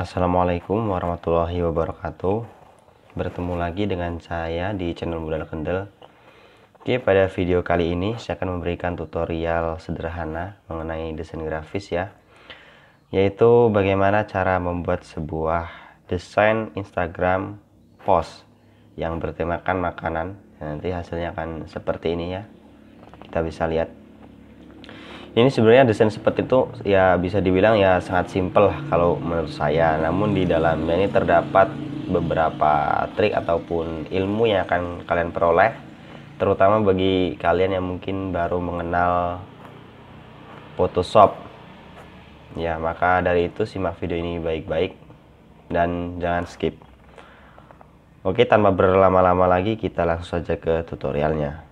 Assalamualaikum warahmatullahi wabarakatuh. Bertemu lagi dengan saya di channel Modal Kendel. Oke, pada video kali ini saya akan memberikan tutorial sederhana mengenai desain grafis ya, yaitu bagaimana cara membuat sebuah desain Instagram post yang bertemakan makanan. Nanti hasilnya akan seperti ini ya, kita bisa lihat. Ini sebenarnya desain seperti itu ya bisa dibilang ya sangat simpel kalau menurut saya. Namun di dalamnya ini terdapat beberapa trik ataupun ilmu yang akan kalian peroleh, terutama bagi kalian yang mungkin baru mengenal Photoshop. Ya, maka dari itu simak video ini baik-baik dan jangan skip. Oke, tanpa berlama-lama lagi kita langsung saja ke tutorialnya.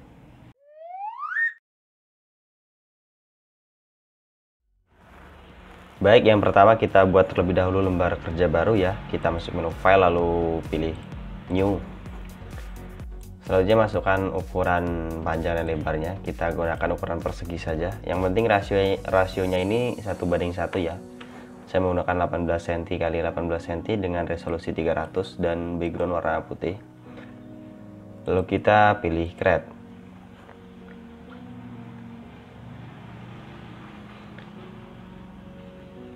Baik, yang pertama kita buat terlebih dahulu lembar kerja baru ya. Kita masuk menu file lalu pilih new. Selanjutnya masukkan ukuran panjang dan lebarnya. Kita gunakan ukuran persegi saja. Yang penting rasionya ini 1:1 ya. Saya menggunakan 18 cm x 18 cm dengan resolusi 300 dan background warna putih. Lalu kita pilih create.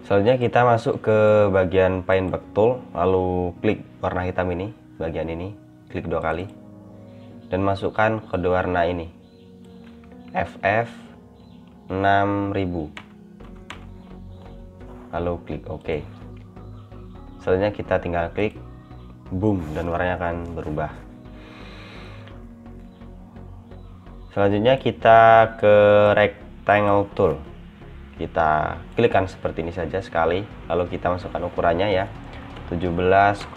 Selanjutnya kita masuk ke bagian Paintback Tool, lalu klik warna hitam ini, bagian ini, klik 2 kali, dan masukkan kode warna ini, FF 6000, lalu klik OK. Selanjutnya kita tinggal klik, boom, dan warnanya akan berubah. Selanjutnya kita ke Rectangle Tool. Kita klikkan seperti ini saja sekali, lalu kita masukkan ukurannya ya, 17,5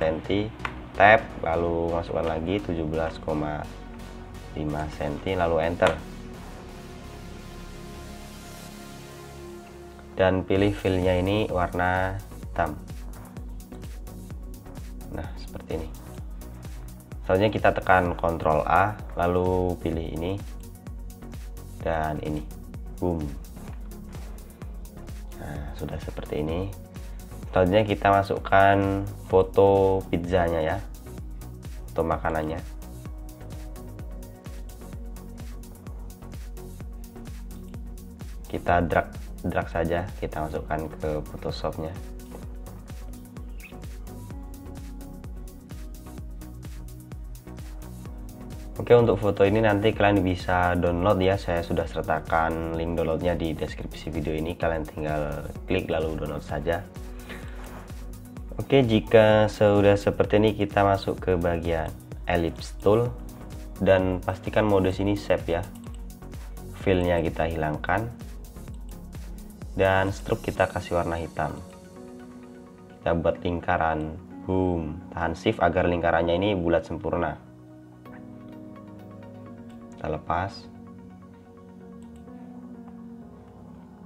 cm, tab, lalu masukkan lagi 17,5 cm, lalu enter, dan pilih filenya ini warna hitam. Nah, seperti ini. Selanjutnya kita tekan Ctrl A, lalu pilih ini dan ini, boom. Nah, sudah seperti ini. Selanjutnya kita masukkan foto pizzanya ya, foto makanannya. Kita drag saja, kita masukkan ke Photoshopnya. Oke, untuk foto ini nanti kalian bisa download ya, saya sudah sertakan link downloadnya di deskripsi video ini, kalian tinggal klik lalu download saja. Oke, jika sudah seperti ini kita masuk ke bagian ellipse tool dan pastikan mode sini save ya, filenya kita hilangkan dan stroke kita kasih warna hitam. Kita buat lingkaran, boom, tahan shift agar lingkarannya ini bulat sempurna. Lepas,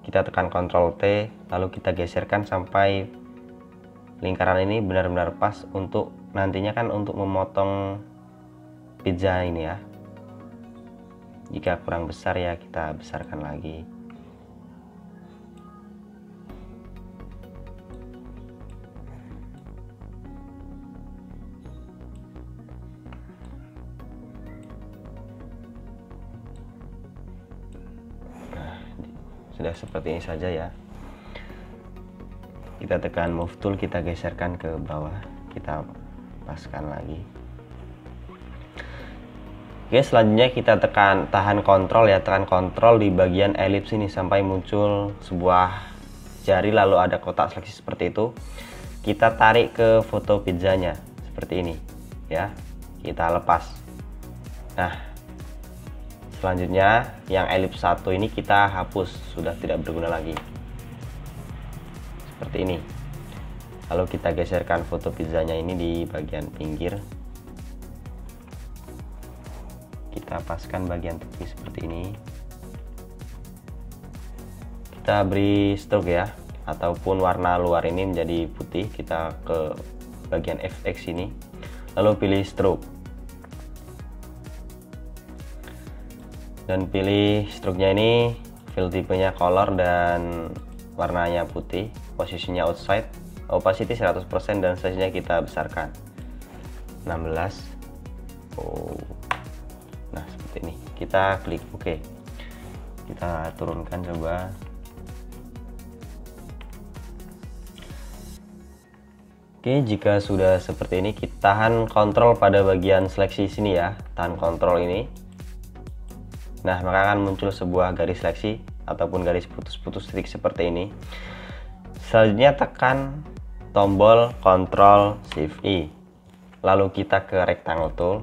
kita tekan Ctrl T, lalu kita geserkan sampai lingkaran ini benar-benar pas untuk nantinya kan untuk memotong pizza ini ya. Jika kurang besar ya kita besarkan lagi. Sudah seperti ini saja ya. Kita tekan move tool, kita geserkan ke bawah, kita paskan lagi. Oke, selanjutnya kita tahan kontrol ya, tekan kontrol di bagian ellipse ini sampai muncul sebuah jari lalu ada kotak seleksi seperti itu. Kita tarik ke foto pizzanya seperti ini ya, kita lepas. Nah, selanjutnya yang ellipse 1 ini kita hapus, sudah tidak berguna lagi. Seperti ini. Lalu kita geserkan foto pizzanya ini di bagian pinggir. Kita paskan bagian tepi seperti ini. Kita beri stroke ya, ataupun warna luar ini menjadi putih. Kita ke bagian FX ini. Lalu pilih stroke. Dan pilih stroke-nya ini fill tipenya color dan warnanya putih. posisinya outside, opacity 100%, dan size-nya kita besarkan 16. Nah seperti ini, kita klik OK, kita turunkan coba. Oke, jika sudah seperti ini, kita tahan kontrol pada bagian seleksi sini ya, tahan kontrol ini. Nah, maka akan muncul sebuah garis seleksi ataupun garis putus-putus titik seperti ini. Selanjutnya tekan tombol Ctrl Shift I, lalu kita ke rectangle tool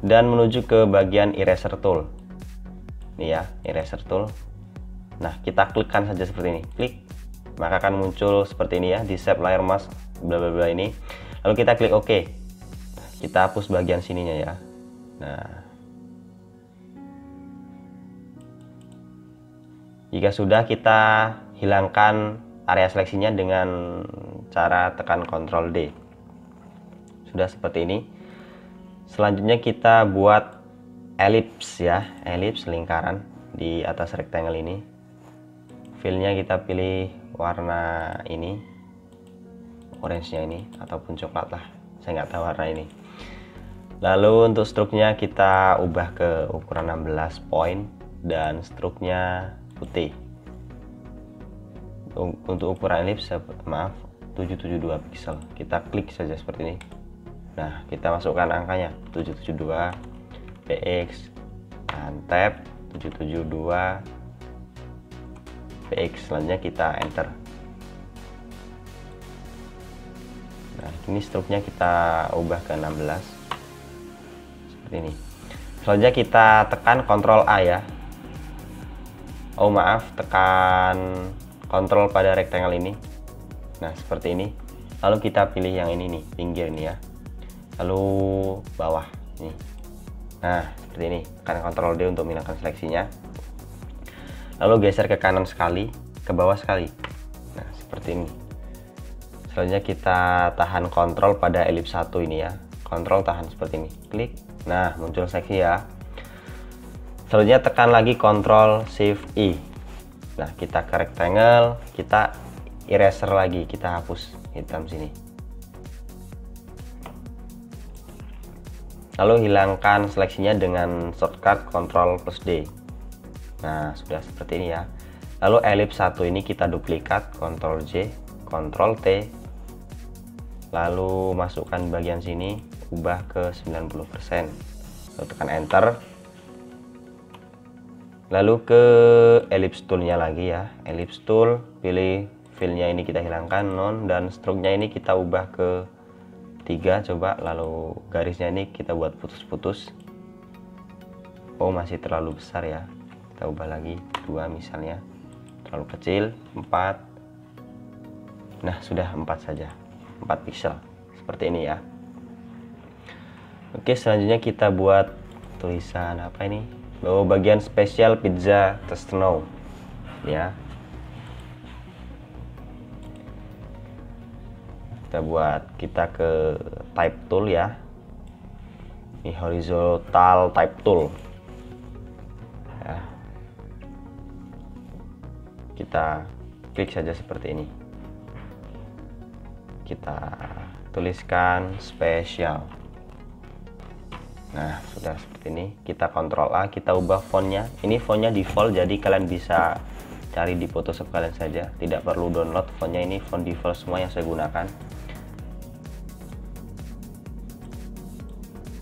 dan menuju ke bagian eraser tool. Ini ya, eraser tool. Nah, kita klikkan saja seperti ini, klik. Maka akan muncul seperti ini ya, di shape layer mask bla bla bla ini. Lalu kita klik OK. Kita hapus bagian sininya ya. Nah, jika sudah, kita hilangkan area seleksinya dengan cara tekan Ctrl D. Sudah seperti ini. Selanjutnya kita buat ellipse ya, ellipse lingkaran di atas rectangle ini. Fillnya kita pilih warna ini, orange-nya ini ataupun coklat lah, saya nggak tahu warna ini. Lalu untuk struknya kita ubah ke ukuran 16 point dan struknya putih. Untuk ukuran ellipse, maaf, 772 pixel. Kita klik saja seperti ini. Nah, kita masukkan angkanya 772 px dan tab 772 px. Selanjutnya kita enter. Nah, ini struknya kita ubah ke 16 seperti ini. Selanjutnya kita tekan Ctrl A ya. Oh maaf, tekan Ctrl pada rectangle ini. Nah seperti ini. Lalu kita pilih yang ini nih, pinggir ini ya. Lalu bawah ini. Nah seperti ini. Tekan Ctrl D untuk menghilangkan seleksinya. Lalu geser ke kanan sekali, ke bawah sekali. Nah seperti ini. Selanjutnya kita tahan Ctrl pada ellipse 1 ini ya. Ctrl tahan seperti ini. Klik. Nah muncul seleksi ya. Selanjutnya tekan lagi Ctrl Shift I. Nah kita ke rectangle, kita eraser lagi, kita hapus hitam sini. Lalu hilangkan seleksinya dengan shortcut Ctrl plus D. Nah sudah seperti ini ya. Lalu ellipse 1 ini kita duplikat, Ctrl J, Ctrl T. Lalu masukkan bagian sini, ubah ke 90%. Lalu tekan enter. Lalu ke ellipse toolnya lagi ya, ellipse tool, pilih fillnya ini kita hilangkan, none, dan struknya ini kita ubah ke 3 coba. Lalu garisnya ini kita buat putus-putus. Oh masih terlalu besar ya, kita ubah lagi 2 misalnya, terlalu kecil 4. Nah sudah 4 saja, 4 pixel seperti ini ya. Oke, selanjutnya kita buat tulisan apa ini? Oh, bagian spesial pizza Testno ya. Kita ke type tool ya. Ini horizontal type tool ya. Kita klik saja seperti ini. Kita tuliskan spesial. Nah sudah seperti ini. Kita Ctrl A, kita ubah fontnya. Ini fontnya default, jadi kalian bisa cari di Photoshop kalian saja, tidak perlu download. Fontnya ini font default semua yang saya gunakan.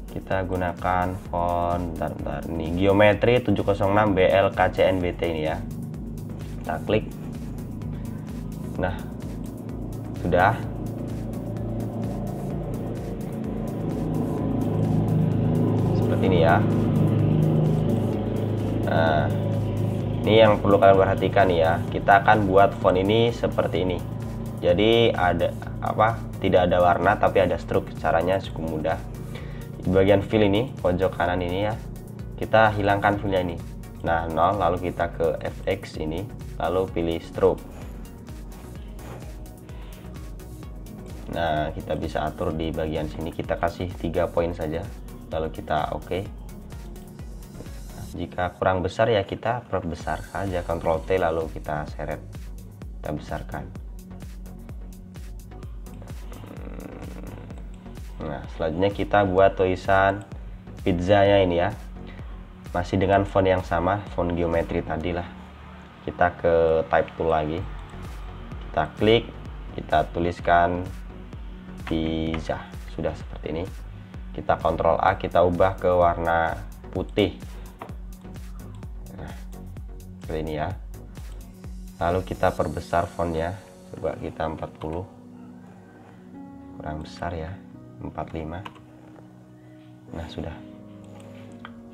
Kita gunakan font bentar, ini geometri 706 BL KCNBT ini ya. Kita klik. Nah sudah. Ini ya. Nah ini yang perlu kalian perhatikan ya, kita akan buat font ini seperti ini. Jadi ada apa, tidak ada warna tapi ada struk. Caranya cukup mudah. Di bagian fill ini pojok kanan ini ya, kita hilangkan fillnya ini. Nah 0, lalu kita ke FX ini, lalu pilih stroke. Nah kita bisa atur di bagian sini, kita kasih 3 poin saja. Lalu kita OK. Jika kurang besar ya kita perbesar saja, Ctrl T lalu kita seret. kita besarkan. Nah, selanjutnya kita buat tulisan pizzanya ini ya, masih dengan font yang sama, font geometri tadi lah. Kita ke type tool lagi, kita klik, kita tuliskan pizza. Sudah seperti ini. Kita Ctrl A, kita ubah ke warna putih. Nah, seperti ini ya. Lalu kita perbesar fontnya, coba kita 40, kurang besar ya, 45. Nah, sudah.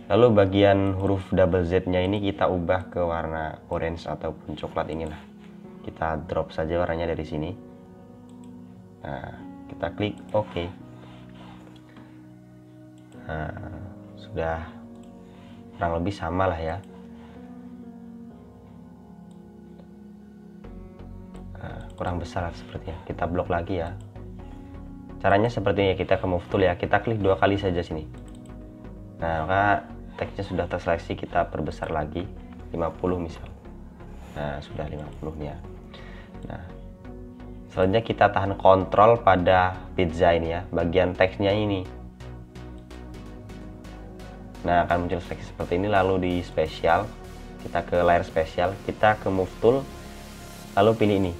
Lalu bagian huruf double Z nya ini kita ubah ke warna orange ataupun coklat inilah. Kita drop saja warnanya dari sini. Nah, kita klik OK. Nah, sudah kurang lebih sama lah ya. Nah, kurang besar sepertinya. Kita blok lagi ya. Caranya seperti ini, kita ke move tool ya, kita klik 2 kali saja sini. Nah, maka teksnya sudah terseleksi, kita perbesar lagi 50 misal. Nah, sudah 50 ya. Nah, selanjutnya kita tahan kontrol pada pizza ini ya, bagian teksnya ini. Nah, akan muncul seleksi seperti ini. Lalu di spesial, kita ke layar spesial, kita ke move tool, lalu pilih ini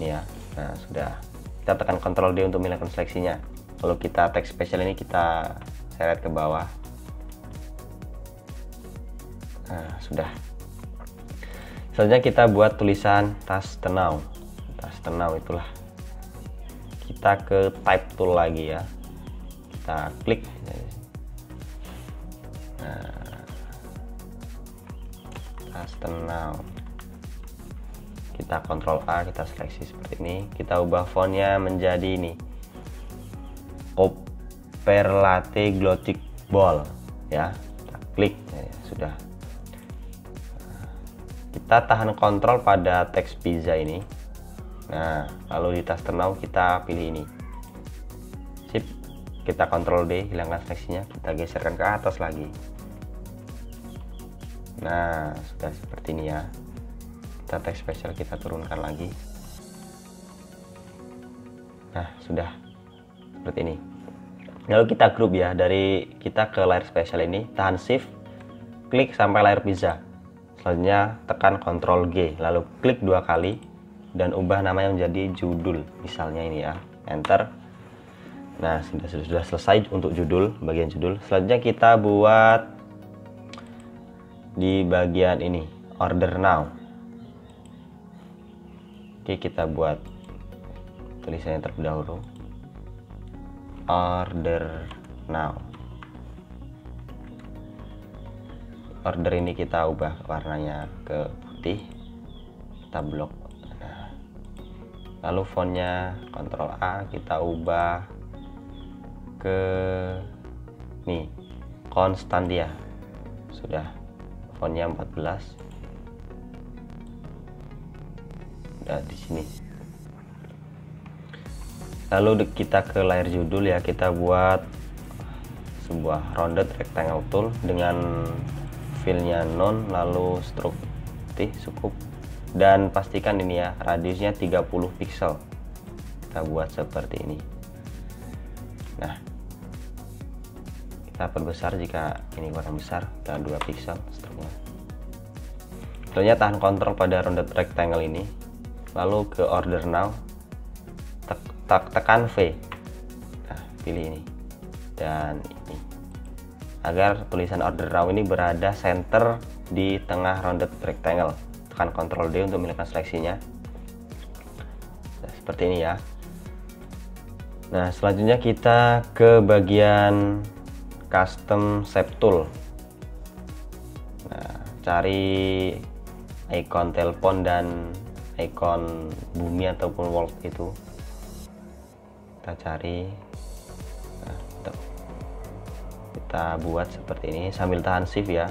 ya. Nah, sudah. Kita tekan Ctrl D untuk melakukan seleksinya. Kalau kita teks spesial ini kita seret ke bawah. Nah, sudah. Selanjutnya kita buat tulisan tas tenau. Tas tenau itulah. Kita ke type tool lagi ya. Kita klik. Nah, tas tenau. Kita Ctrl A, kita seleksi seperti ini. Kita ubah fontnya menjadi ini, Copperlatte Gothic Bold ya. Kita klik ya, sudah. Kita tahan kontrol pada teks pizza ini. Nah, lalu di tas tenau kita pilih ini. Sip. Kita Ctrl D, hilangkan seleksinya, kita geserkan ke atas lagi. Nah, sudah seperti ini ya. Kita teks spesial kita turunkan lagi. Nah, sudah seperti ini. Lalu kita grup ya, dari kita ke layar spesial ini, tahan shift, klik sampai layar pizza. Selanjutnya tekan Ctrl G, lalu klik 2 kali dan ubah namanya menjadi judul. Misalnya ini ya, enter. Nah, sudah selesai untuk judul, bagian judul. Selanjutnya kita buat di bagian ini, order now. Oke, kita buat tulisannya terlebih dahulu, order now. Order ini kita ubah warnanya ke putih, kita blok. Nah, lalu fontnya Ctrl A, kita ubah ke nih, Constantia. Sudah, fontnya 14. Nah, di sini. Lalu kita ke layar judul ya, kita buat sebuah rounded rectangle tool dengan fillnya none, lalu stroke putih cukup, dan pastikan ini ya, radiusnya 30 pixel. Kita buat seperti ini. Nah, kita perbesar jika ini warna besar, dan 2 pixel stroke-nya. Selanjutnya tahan kontrol pada rounded rectangle ini, lalu ke order now, tekan V. Nah, pilih ini dan ini, agar tulisan order now ini berada center di tengah rounded rectangle. Tekan Ctrl D untuk melakukan seleksinya. Nah, seperti ini ya. Nah, selanjutnya kita ke bagian custom shape tool. Nah, cari icon telepon dan icon bumi ataupun world itu. Kita cari. Nah, kita buat seperti ini sambil tahan shift ya.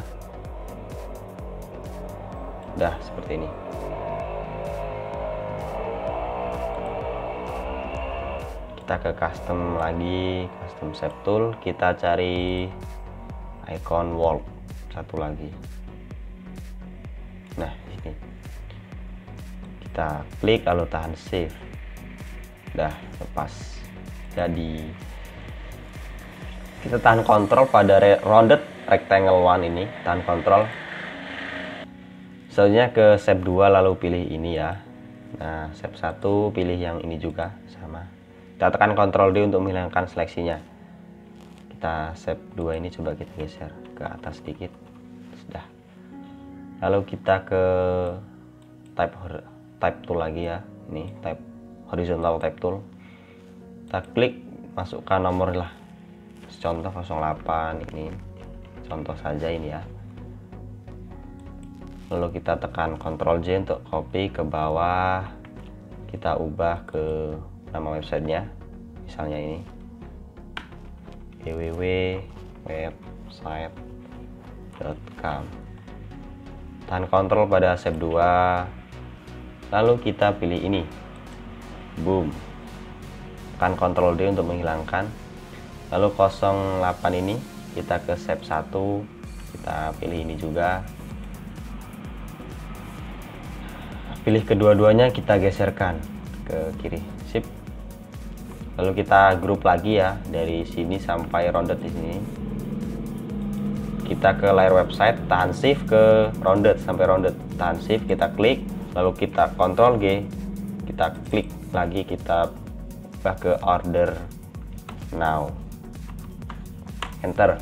Udah seperti ini. Kita ke custom lagi, custom shape tool, kita cari icon world satu lagi. Nah, ini. kita klik lalu tahan shift, udah lepas. Jadi kita tahan kontrol pada rounded rectangle one ini, tahan kontrol. Selanjutnya ke shape 2 lalu pilih ini ya. Nah, shape 1 pilih yang ini juga sama. Kita tekan Ctrl D untuk menghilangkan seleksinya. Kita shape 2 ini coba kita geser ke atas sedikit. Sudah. Lalu kita ke type tool lagi ya. Ini type horizontal type tool. Kita klik, masukkan nomor lah. Contoh 08 ini. Contoh saja ini ya. Lalu kita tekan Ctrl J untuk copy ke bawah. Kita ubah ke nama websitenya, misalnya ini www.website.com. Tahan kontrol pada shape 2, lalu kita pilih ini, boom. Tekan Ctrl D untuk menghilangkan. Lalu 08 ini kita ke shape 1, kita pilih ini juga. Pilih kedua-duanya, kita geserkan ke kiri, sip. Lalu kita grup lagi ya, dari sini sampai rounded di sini. Kita ke layar website, tahan shift ke rounded sampai rounded, tahan shift, kita klik, lalu kita Ctrl G, kita klik lagi, kita ubah ke order now, enter.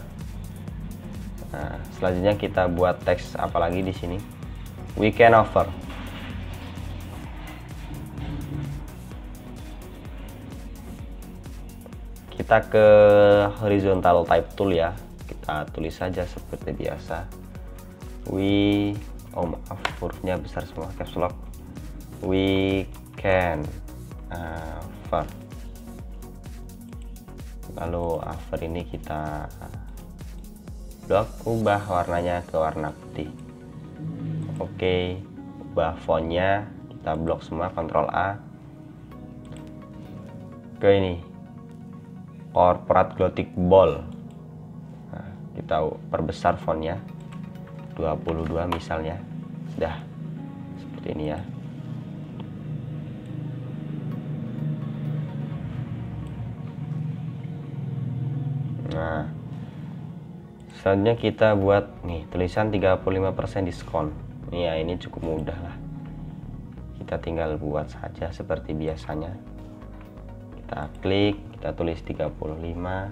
Nah, selanjutnya kita buat teks apalagi di sini, weekend offer. Kita ke horizontal type tool ya, kita tulis saja seperti biasa. Maaf, hurufnya besar semua, caps lock. We can offer. Lalu offer ini kita blok, ubah warnanya ke warna putih. Oke, ubah fontnya, kita blok semua, Ctrl A. Ke ini corporate gothic bold. Nah, kita perbesar fontnya 22 misalnya. Sudah seperti ini ya. Nah, selanjutnya kita buat nih tulisan 35% diskon. Ya, ini cukup mudah lah. Kita tinggal buat saja seperti biasanya. Kita klik, kita tulis 35%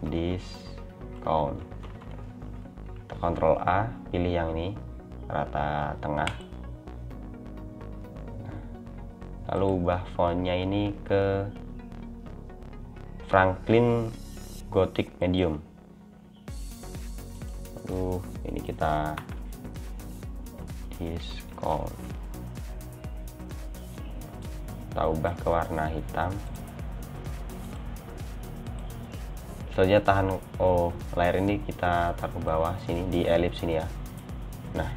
diskon. Kita Ctrl A, pilih yang ini, rata tengah. Lalu ubah fontnya ini ke Franklin Gothic Medium. Lalu ini kita diskon. Kita ubah ke warna hitam. Selanjutnya tahan layar ini kita taruh bawah sini di ellipse ini ya. Nah,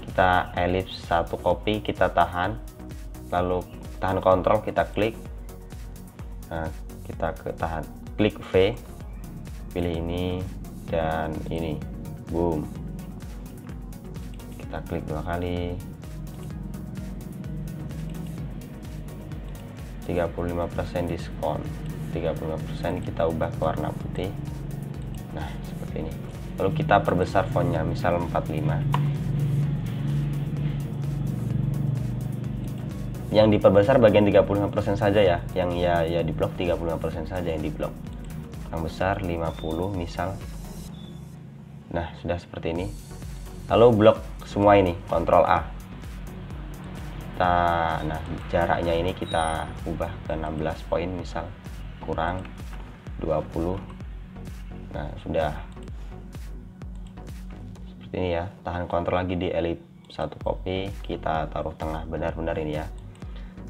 kita ellipse satu copy, kita tahan, lalu tahan kontrol, kita klik. Nah, kita ke tahan, klik V, pilih ini dan ini, boom. Kita klik 2 kali. 35% diskon, 35% kita ubah ke warna putih. Nah, seperti ini. Lalu kita perbesar fontnya, misal 45. Yang diperbesar bagian 35% saja ya, yang ya di blok 35% saja yang di blok. Yang besar 50 misal. Nah, sudah seperti ini. Lalu blok semua ini, Ctrl A. Nah, jaraknya ini kita ubah ke 16 poin misal, kurang 20. Nah, sudah seperti ini ya. Tahan kontrol lagi di ellipse satu copy, kita taruh tengah, benar-benar ini ya.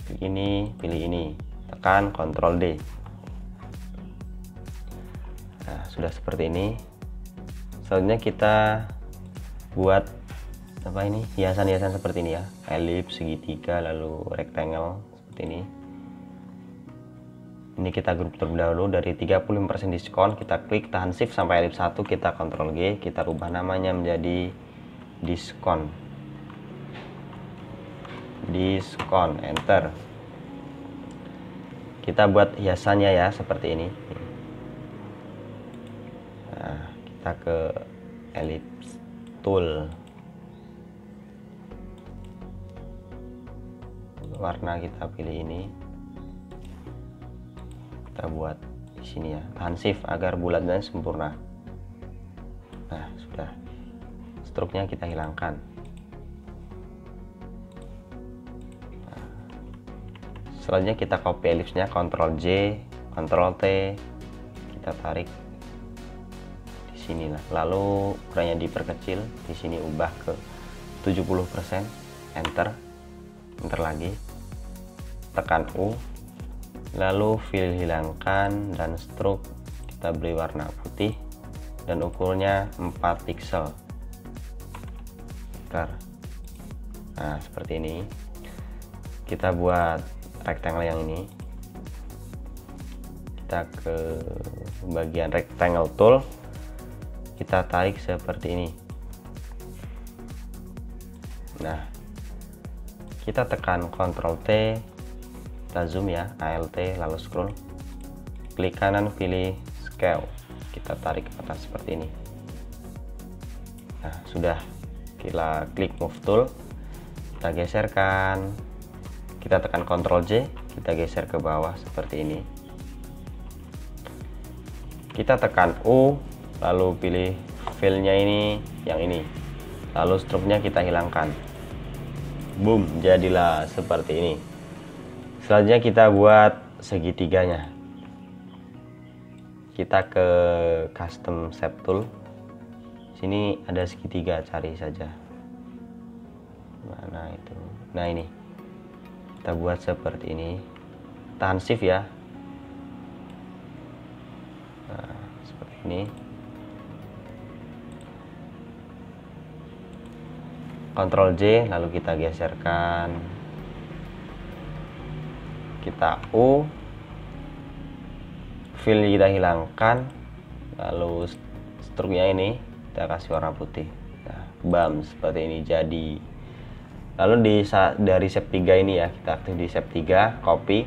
Klik ini, pilih ini, tekan Ctrl D. Nah, sudah seperti ini. Selanjutnya kita buat apa ini, hiasan-hiasan seperti ini ya, ellipse, segitiga, lalu rectangle seperti ini. Ini kita grup terlebih dahulu dari 35% diskon, kita klik, tahan shift sampai ellipse 1, kita Ctrl G, kita rubah namanya menjadi diskon, enter. Kita buat hiasannya ya seperti ini. Nah, kita ke ellipse tool, warna kita pilih ini, kita buat di sini ya, tahan shift agar bulat dan sempurna. Nah, sudah. Struknya kita hilangkan. Selanjutnya kita copy ellipse-nya, Ctrl J, Ctrl T, kita tarik di sini lah. Lalu ukurannya diperkecil, di sini ubah ke 70%, enter lagi, tekan U, lalu fill hilangkan dan stroke kita beri warna putih dan ukurnya 4 pixel. Nah, seperti ini. Kita buat rectangle yang ini, kita ke bagian rectangle tool, kita tarik seperti ini. Nah, kita tekan Ctrl T, kita zoom ya, Alt lalu scroll, klik kanan pilih scale, kita tarik ke atas seperti ini. Nah, sudah. Kita klik move tool, kita geserkan, kita tekan Ctrl J, kita geser ke bawah seperti ini. Kita tekan U, lalu pilih fill-nya ini, yang ini, lalu stroke-nya kita hilangkan. Boom, jadilah seperti ini. Selanjutnya kita buat segitiganya. Kita ke custom shape tool, sini ada segitiga, cari saja mana itu. Nah, ini kita buat seperti ini, tahan shift ya. Nah, seperti ini, Ctrl J, lalu kita geserkan, kita U, fill kita hilangkan, lalu struknya ini kita kasih warna putih. Nah, bam, seperti ini jadi. Lalu dari shape 3 ini ya, kita aktif di shape 3, copy,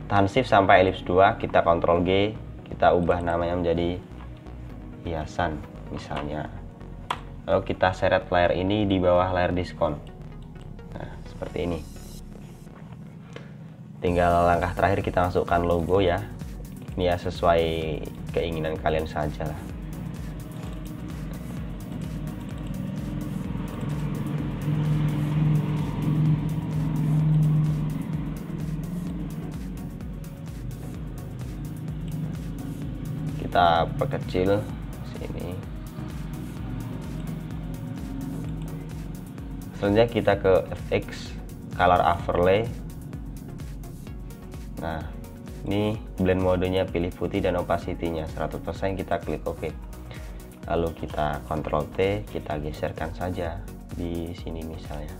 tahan shift sampai ellipse 2, kita Ctrl G, kita ubah namanya menjadi hiasan misalnya. Lalu kita seret layar ini di bawah layar diskon. Nah, seperti ini. Tinggal langkah terakhir kita masukkan logo ya. Ini ya sesuai keinginan kalian saja lah. Kita perkecil sini. Selanjutnya kita ke FX, color overlay. Nah, ini blend modenya pilih putih dan opacity-nya 100%, kita klik OK. Lalu kita Ctrl T, kita geserkan saja di sini misalnya.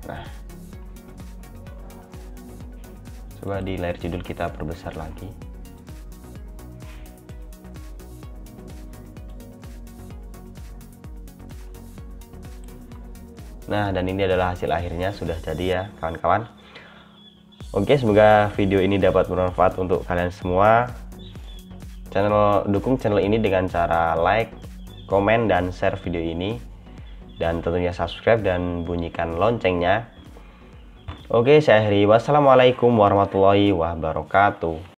Nah, coba di layar judul kita perbesar lagi. Nah, dan ini adalah hasil akhirnya, sudah jadi ya kawan-kawan. Oke, semoga video ini dapat bermanfaat untuk kalian semua. Dukung channel ini dengan cara like, komen, dan share video ini. Dan tentunya subscribe dan bunyikan loncengnya. Oke, saya akhiri. Wassalamualaikum warahmatullahi wabarakatuh.